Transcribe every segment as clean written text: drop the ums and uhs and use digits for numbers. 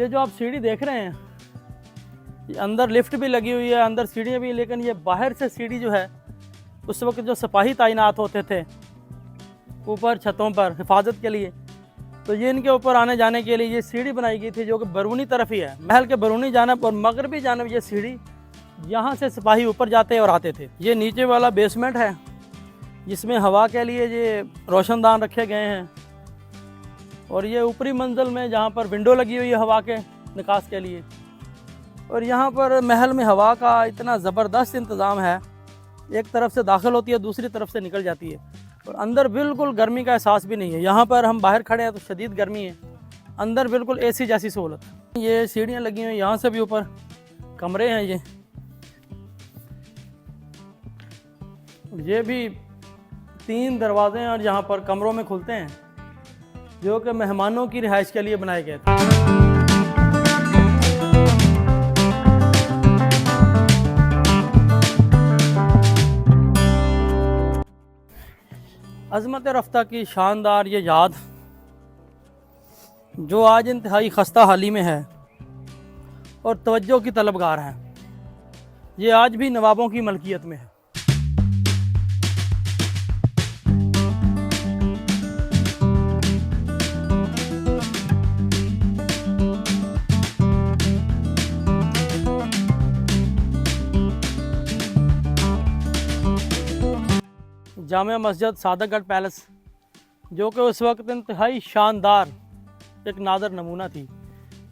ये जो आप सीढ़ी देख रहे हैं, ये अंदर लिफ्ट भी लगी हुई है, अंदर सीढ़ियाँ भी, लेकिन ये बाहर से सीढ़ी जो है, उस वक्त जो सिपाही तैनात होते थे ऊपर छतों पर हिफाजत के लिए, तो ये इनके ऊपर आने जाने के लिए ये सीढ़ी बनाई गई थी, जो कि बैरूनी तरफ ही है। महल के बैरूनी जानब और मगरबी जानब ये सीढ़ी, यहाँ से सिपाही ऊपर जाते और आते थे। ये नीचे वाला बेसमेंट है, जिसमें हवा के लिए ये रोशनदान रखे गए हैं, और ये ऊपरी मंजिल में जहाँ पर विंडो लगी हुई है हवा के निकास के लिए। और यहाँ पर महल में हवा का इतना ज़बरदस्त इंतज़ाम है, एक तरफ से दाखिल होती है, दूसरी तरफ से निकल जाती है, और अंदर बिल्कुल गर्मी का एहसास भी नहीं है। यहाँ पर हम बाहर खड़े हैं तो शदीद गर्मी है, अंदर बिल्कुल एसी जैसी सहूलत है। ये सीढ़ियाँ लगी हुई हैं, यहाँ से भी ऊपर कमरे हैं। ये भी 3 दरवाजे हैं और यहाँ पर कमरों में खुलते हैं, जो कि मेहमानों की रिहाइश के लिए बनाए गए थे। अज़मत रफ्ता की शानदार ये याद, जो आज इंतहाई खस्ता हाली में है और तवज्जो की तलबगार है, ये आज भी नवाबों की मलकियत में है। जामिया मस्जिद सादतगढ़ पैलेस, जो कि उस वक्त इंतहाई शानदार एक नादर नमूना थी।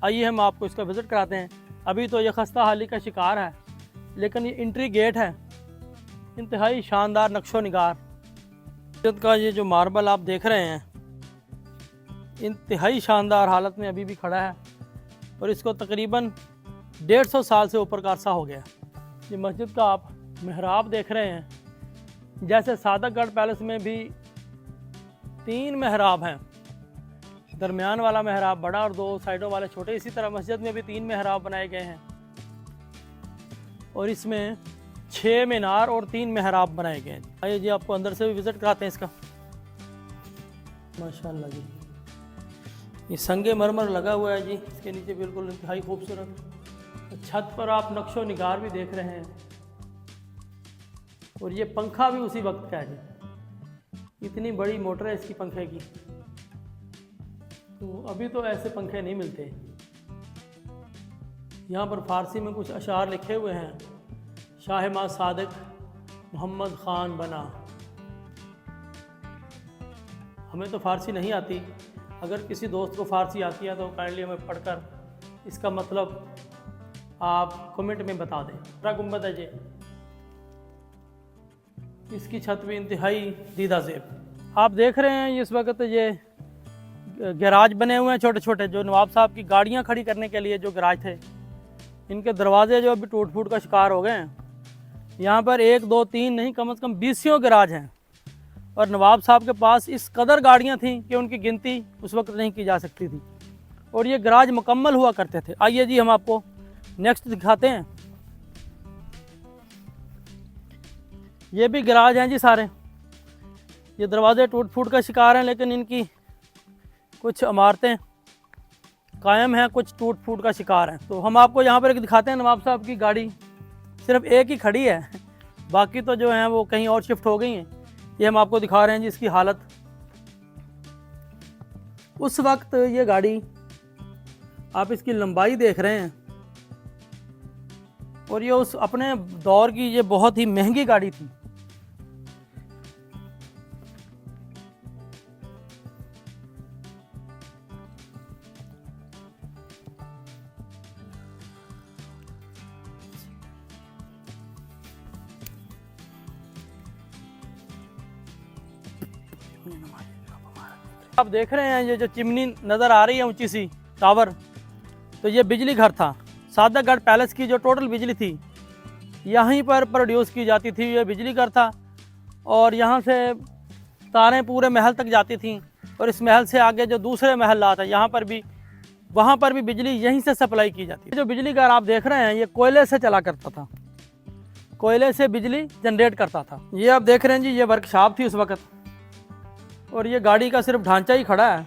आइए हम आपको इसका विज़िट कराते हैं। अभी तो ये खस्ता हाली का शिकार है, लेकिन ये इंट्री गेट है, इंतहाई शानदार नक्शो निगार। मस्जिद का ये जो मार्बल आप देख रहे हैं, इंतहाई शानदार हालत में अभी भी खड़ा है, और इसको तकरीबन 150 साल से ऊपर का अरसा हो गया। ये मस्जिद का आप मेहराब देख रहे हैं, जैसे सादतगढ़ पैलेस में भी 3 मेहराब हैं, दरमियान वाला मेहराब बड़ा और 2 साइडों वाले छोटे। इसी तरह मस्जिद में भी 3 मेहराब बनाए गए हैं, और इसमें 6 मीनार और 3 मेहराब बनाए गए हैं। आइए जी आपको अंदर से भी विज़िट कराते हैं इसका। माशाल्लाह जी, ये संगे मरमर लगा हुआ है जी, इसके नीचे बिल्कुल इंतहाई खूबसूरत। छत पर आप नक्शो निगार भी देख रहे हैं, और ये पंखा भी उसी वक्त का है जी, इतनी बड़ी मोटर है इसकी पंखे की, तो अभी तो ऐसे पंखे नहीं मिलते। यहाँ पर फ़ारसी में कुछ अशार लिखे हुए हैं। शाह मा सादिक मोहम्मद ख़ान बना। हमें तो फ़ारसी नहीं आती, अगर किसी दोस्त को फ़ारसी आती है तो काइंडली हमें पढ़कर इसका मतलब आप कमेंट में बता दें। बड़ा गुंबद है जी, इसकी छत भी इंतहाई दीदा ज़ेब। आप देख रहे हैं इस वक्त ये गैराज बने हुए हैं छोटे छोटे, जो नवाब साहब की गाड़ियां खड़ी करने के लिए जो गैराज थे, इनके दरवाजे जो अभी टूट फूट का शिकार हो गए हैं। यहाँ पर 1 2 3 नहीं, कम से कम 20 गैराज हैं, और नवाब साहब के पास इस कदर गाड़ियाँ थीं कि उनकी गिनती उस वक्त नहीं की जा सकती थी, और ये गैराज मुकम्मल हुआ करते थे। आइए जी हम आपको नेक्स्ट दिखाते हैं। ये भी गैराज हैं जी सारे। ये दरवाजे टूट फूट का शिकार हैं, लेकिन इनकी कुछ इमारतें कायम हैं, कुछ टूट फूट का शिकार हैं। तो हम आपको यहाँ पर एक दिखाते हैं। नवाब साहब की गाड़ी सिर्फ एक ही खड़ी है, बाकी तो जो हैं वो कहीं और शिफ्ट हो गई हैं। ये हम आपको दिखा रहे हैं जी इसकी हालत। उस वक्त ये गाड़ी, आप इसकी लंबाई देख रहे हैं, और ये उस अपने दौर की ये बहुत ही महंगी गाड़ी थी। आप देख रहे हैं ये जो चिमनी नज़र आ रही है ऊंची सी टावर, तो ये बिजली घर था। सादतगढ़ पैलेस की जो टोटल बिजली थी यहीं पर प्रोड्यूस की जाती थी। ये बिजली घर था, और यहाँ से तारें पूरे महल तक जाती थीं, और इस महल से आगे जो दूसरे महलात हैं यहाँ पर भी, वहाँ पर भी बिजली यहीं से सप्लाई की जाती है। जो बिजली घर आप देख रहे हैं ये कोयले से चला करता था, कोयले से बिजली जनरेट करता था। ये आप देख रहे हैं जी, ये वर्कशॉप थी उस वक्त, और ये गाड़ी का सिर्फ ढांचा ही खड़ा है।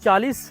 40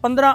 15